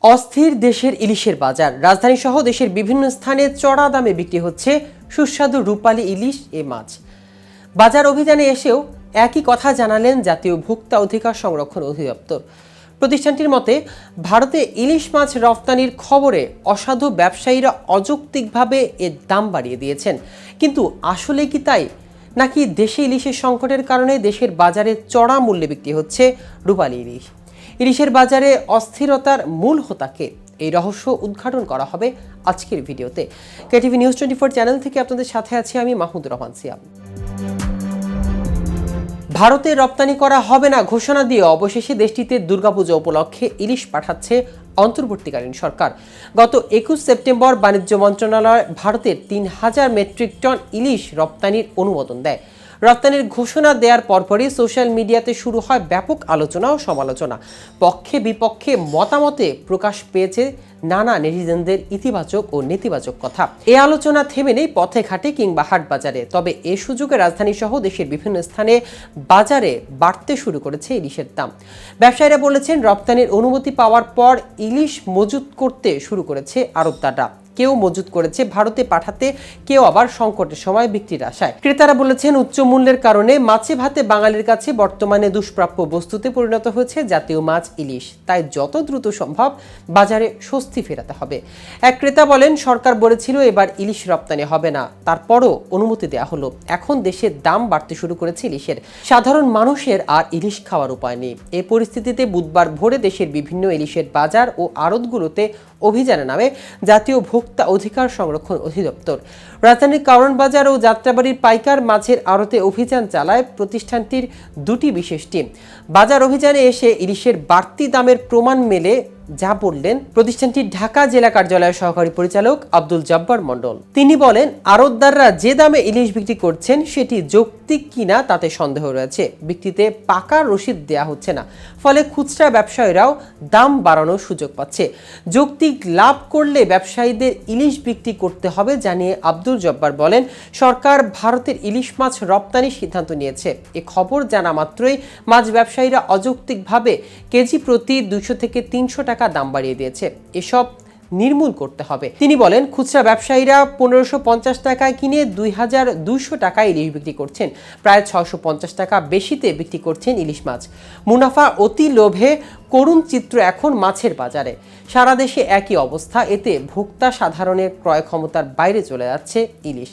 অস্থির দেশের ইলিশের বাজার। রাজধানী সহ দেশের বিভিন্ন স্থানে চড়া দামে বিক্রি হচ্ছে সুস্বাদু রূপালী ইলিশ এ মাছ। বাজার অভিযানে এসেও একই কথা জানালেন জাতীয় ভোক্তা অধিকার সংরক্ষণ অধিদপ্তর। প্রতিষ্ঠানটির মতে, ভারতে ইলিশ মাছ রফতানির খবরে অসাধু ব্যবসায়ীরা অযৌক্তিকভাবে এর দাম বাড়িয়ে দিয়েছেন। কিন্তু আসলে কি তাই, নাকি দেশে ইলিশের সংকটের কারণে দেশের বাজারে চড়া মূল্যে বিক্রি হচ্ছে রূপালী ইলিশ? ইলিশের বাজারে অস্থিরতার মূল হোতাকে, এই রহস্য উদ্ঘাটন করা হবে আজকের ভিডিওতে। কেটিভি নিউজ 24 চ্যানেল থেকে আপনাদের সাথে আছি আমি মাহমুদুর রহমান সিয়াম। ভারতে রপ্তানি করা হবে না ঘোষণা দিয়ে অবশেষে দেশটিতে দুর্গাপূজা উপলক্ষে ইলিশ পাঠাচ্ছে অন্তর্বর্তীকালীন সরকার। গত 21 সেপ্টেম্বর বাণিজ্য মন্ত্রণালয় ভারতের 3000 মেট্রিক টন ইলিশ রপ্তানির অনুমোদন দেয়। রপ্তানির ঘোষণা দেওয়ার পরপরই সোশ্যাল মিডিয়াতে শুরু হয় ব্যাপক আলোচনা ও সমালোচনা। পক্ষে বিপক্ষে মতামতে প্রকাশ পেয়েছে নানা নেটিজেনদের ইতিবাচক ও নেতিবাচক কথা। এই আলোচনা থেমে নেই পথে ঘাটে কিংবা হাট বাজারে। তবে এ সুযোগে রাজধানী সহ দেশের বিভিন্ন স্থানে বাজারে বাড়তে শুরু করেছে ইলিশের দাম। ব্যবসায়ীরা বলেছেন, রপ্তানির অনুমতি পাওয়ার পর ইলিশ মজুত করতে শুরু করেছে আড়তদাররা। কেউ মজুত করেছে ভারতে পাঠাতে, কেউ আবার সংকটের সময় বিক্রির আশায়। ক্রেতারা বলেছেন, উচ্চ মূল্যের কারণে মাছে ভাতে বাঙালির কাছে বর্তমানে দুষ্প্রাপ্য বস্তুতে পরিণত হয়েছে জাতীয় মাছ ইলিশ। তাই যত দ্রুত সম্ভব বাজারে স্বস্তি ফেরাতে হবে। এক ক্রেতা বলেন, সরকার বলেছিল এবার ইলিশ রপ্তানি হবে না, তারপরও অনুমতি দেওয়া হলো। এখন দেশের দাম বাড়তে শুরু করেছে ইলিশের। সাধারণ মানুষের আর ইলিশ খাওয়ার উপায় নেই। এই পরিস্থিতিতে বুধবার ভোরে দেশের বিভিন্ন ইলিশের বাজার ও আড়তগুলোতে অভিযানে নামে জাতীয় ভোক্তা অধিকার সংরক্ষণ অধিদপ্তর। রাজধানীর কারওয়ান বাজার ও যাত্রাবাড়ির পাইকার মাছের আড়তে অভিযান চালায় প্রতিষ্ঠানটির দুটি বিশেষ টিম। বাজার অভিযানে এসে ইলিশের বাড়তি দামের প্রমাণ মেলে, যা বললেন প্রতিষ্ঠানটির ঢাকা জেলা কার্যালয়ের সহকারী পরিচালক আব্দুল জব্বার মণ্ডল। তিনি বলেন, আড়তদাররা যে দামে ইলিশ বিক্রি করছেন সেটি যৌক্তিক কিনা তাতে সন্দেহ রয়েছে। বিক্রিতে পাকা রসিদ দেয়া হচ্ছে না, ফলে খুচরা ব্যবসায়ীরাও দাম বাড়ানোর সুযোগ পাচ্ছে। যৌক্তিক লাভ করলে ব্যবসায়ীদের ইলিশ বিক্রি করতে হবে জানিয়ে আব্দুল জব্বার বলেন, সরকার ভারতের ইলিশ মাছ রপ্তানির সিদ্ধান্ত নিয়েছে। এ খবর জানা মাত্রই মাছ ব্যবসায়ীরা অযৌক্তিকভাবে কেজি প্রতি 200 থেকে 300 টাকা দাম বাড়িয়ে দিয়েছে। এসব নির্মূল করতে হবে। তিনি বলেন, খুচরা ব্যবসায়ীরা 1550 টাকায় কিনে 2200 টাকায় ইলিশ বিক্রি করছেন। প্রায় 650 টাকা বেশিতে বিক্রি করছেন ইলিশ মাছ। মুনাফা অতি লোভে করুণ চিত্র এখন মাছের বাজারে। সারা দেশে একই অবস্থা। এতে ভোক্তা সাধারণের ক্রয় ক্ষমতার বাইরে চলে যাচ্ছে ইলিশ।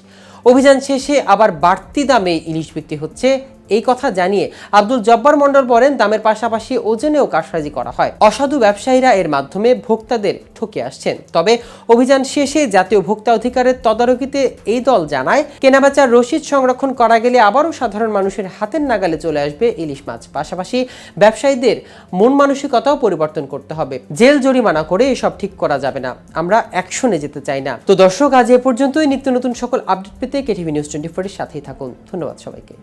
অভিযান শেষে আবার বাড়তি দামে ইলিশ বিক্রি হচ্ছে, এই কথা জানিয়ে আব্দুল জব্বার মণ্ডল বলেন, দামের পাশাপাশি ওজনেও কারসাজি করা হয়। অসাধু ব্যবসায়ীরা এর মাধ্যমে ভোক্তাদের ঠকে আসছেন। তবে অভিযান শেষে জাতীয় ভোক্তা অধিকারের তদারকিতে এই দল জানায়, কেনাবেচার রসিদ সংরক্ষণ করা গেলে আবারও সাধারণ মানুষের হাতের নাগালে চলে আসবে ইলিশ মাছ। পাশাপাশি ব্যবসায়ীদের মন মানসিকতাও পরিবর্তন করতে হবে। জেল জরিমানা করে এসব ঠিক করা যাবে না। আমরা অ্যাকশনে যেতে চাই না। তো দর্শক, আজ এ পর্যন্তই। নিত্য নতুন সকল আপডেট পেতে কেটিভি নিউজ 24 এর সাথেই থাকুন। ধন্যবাদ সবাইকে।